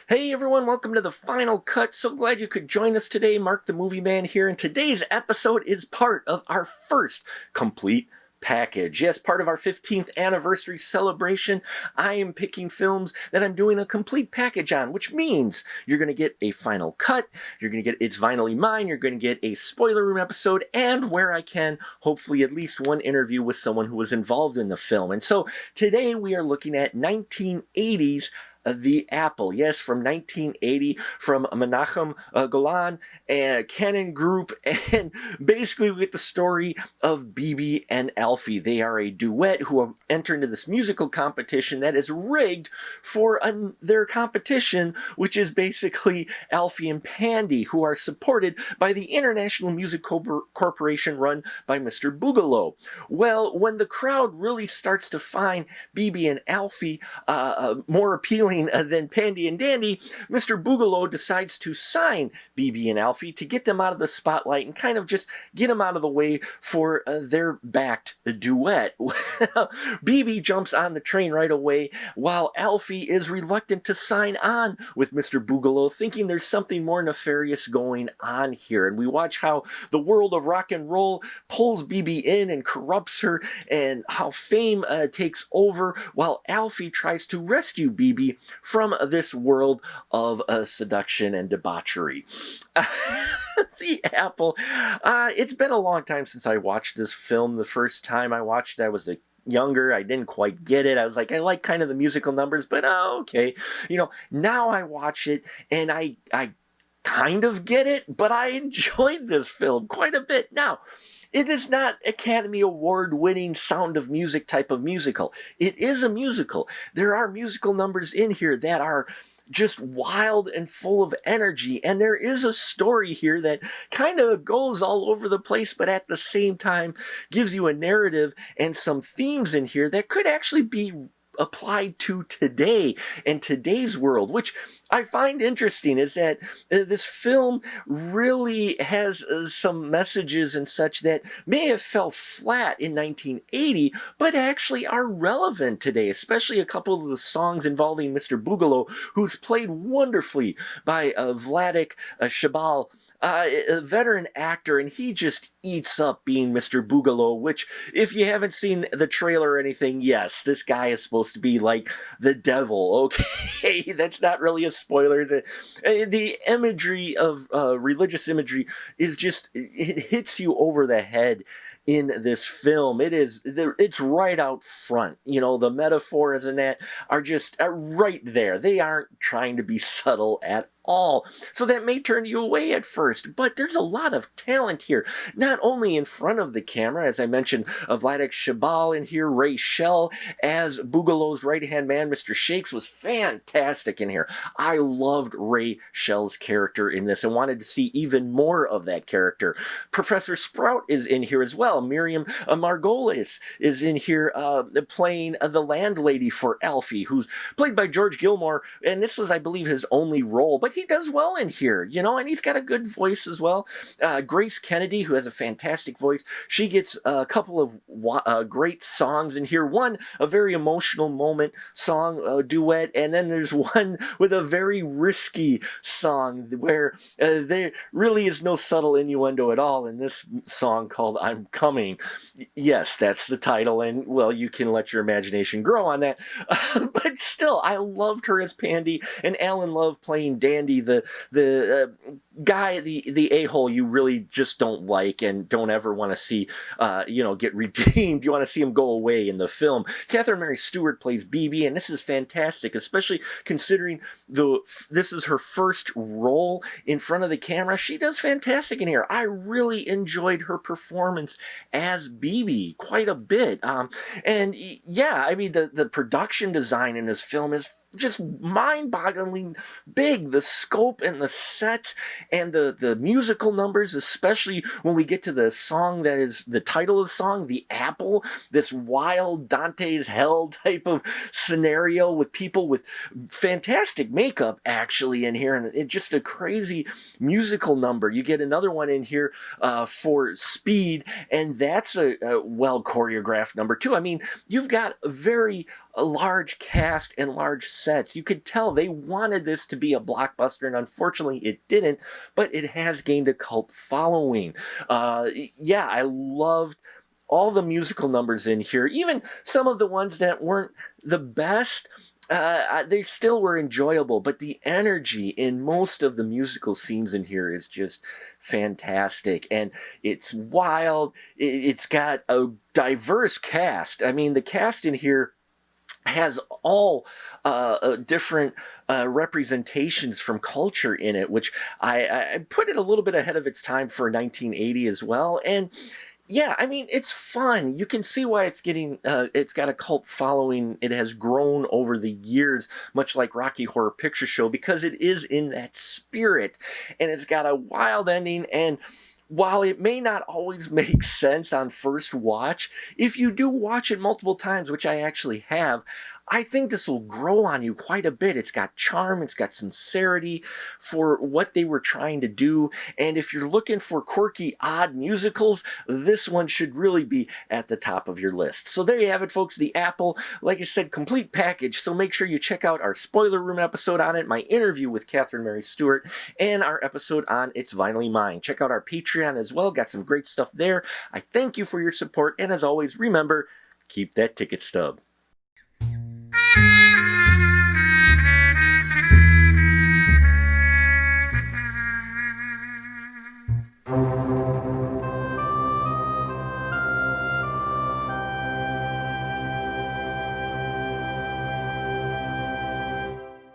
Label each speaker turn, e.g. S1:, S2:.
S1: Hey everyone, welcome to the final cut. So glad you could join us today. Mark the Movie Man here, and today's episode is part of our first complete package. Yes, part of our 15th anniversary celebration. I am picking films that I'm doing a complete package on, which means you're going to get a final cut, you're going to get It's Vinylly Mine, you're going to get a spoiler room episode, and where I can, hopefully at least one interview with someone who was involved in the film. And so today we are looking at 1980's The Apple, yes, from 1980, from Menachem Golan and Canon Group, and basically we get the story of Bibi and Alfie. They are a duet who are enter into this musical competition that is rigged for their competition, which is basically Alfie and Pandy, who are supported by the International Music Corporation run by Mr. Boogaloo. Well, when the crowd really starts to find Bibi and Alfie more appealing than Pandy and Dandy, Mr. Boogaloo decides to sign Bibi and Alfie to get them out of the spotlight and kind of just get them out of the way for their backed duet. Bibi jumps on the train right away, while Alfie is reluctant to sign on with Mr. Boogaloo, thinking there's something more nefarious going on here. And we watch how the world of rock and roll pulls Bibi in and corrupts her, and how fame takes over, while Alfie tries to rescue Bibi from this world of seduction and debauchery. The Apple. It's been a long time since I watched this film. The first time I watched it, I was younger. I didn't quite get it. I was like, I like kind of the musical numbers, but okay. Now I watch it and I kind of get it, but I enjoyed this film quite a bit. Now, it is not Academy Award-winning Sound of Music type of musical. It is a musical. There are musical numbers in here that are just wild and full of energy, and there is a story here that kind of goes all over the place, but at the same time gives you a narrative and some themes in here that could actually be applied to today and today's world, which I find interesting, is that this film really has some messages and such that may have fell flat in 1980, but actually are relevant today, especially a couple of the songs involving Mr. Boogaloo, who's played wonderfully by Vladek Shabal, a veteran actor, and he just eats up being Mr. Boogaloo, which, if you haven't seen the trailer or anything, yes, this guy is supposed to be like the devil, okay? That's not really a spoiler. The imagery of religious imagery is just, it hits you over the head in this film. It's right out front. The metaphors in that are just right there. They aren't trying to be subtle at all. So that may turn you away at first, but there's a lot of talent here. Not only in front of the camera, as I mentioned, Vladek Shabal in here, Ray Shell as Boogaloo's right-hand man, Mr. Shakes, was fantastic in here. I loved Ray Shell's character in this and wanted to see even more of that character. Professor Sprout is in here as well. Miriam Margolis is in here playing the landlady for Alfie, who's played by George Gilmore, and this was, I believe, his only role, but he does well in here, and he's got a good voice as well. Grace Kennedy, who has a fantastic voice, she gets a couple of great songs in here. One, a very emotional moment song, duet, and then there's one with a very risky song where there really is no subtle innuendo at all in this song called I'm Coming. Yes, that's the title, and, well, you can let your imagination grow on that. But still, I loved her as Pandy, and Alan Love playing Dandy, the guy, the a-hole you really just don't like and don't ever want to see get redeemed. You want to see him go away in the film. Catherin Mary Stewart plays Bibi, and this is fantastic, especially considering this is her first role in front of the camera. She does fantastic in here. I really enjoyed her performance as Bibi quite a bit. And yeah, I mean, the production design in this film is just mind-bogglingly big. The scope and the set and the musical numbers, especially when we get to the song that is the title of the song, The Apple, this wild Dante's Hell type of scenario with people with fantastic makeup actually in here, and it's just a crazy musical number. You get another one in here for Speed, and that's a well choreographed number too. I mean, you've got a very large cast and large set sets. You could tell they wanted this to be a blockbuster, and unfortunately it didn't, but it has gained a cult following. Yeah, I loved all the musical numbers in here, even some of the ones that weren't the best. They still were enjoyable, but the energy in most of the musical scenes in here is just fantastic, and it's wild. It's got a diverse cast. I mean, the cast in here has all different representations from culture in it, which I put it a little bit ahead of its time for 1980 as well. And yeah, I mean, it's fun. You can see why it's got a cult following. It has grown over the years, much like Rocky Horror Picture Show, because it is in that spirit. And it's got a wild ending. And while it may not always make sense on first watch, if you do watch it multiple times, which I actually have, I think this will grow on you quite a bit. It's got charm, it's got sincerity for what they were trying to do, and if you're looking for quirky, odd musicals, this one should really be at the top of your list. So there you have it, folks, The Apple. Like I said, complete package, so make sure you check out our Spoiler Room episode on it, my interview with Catherin Mary Stewart, and our episode on It's Vinylly Mine. Check out our Patreon as well, got some great stuff there. I thank you for your support, and as always, remember, keep that ticket stub.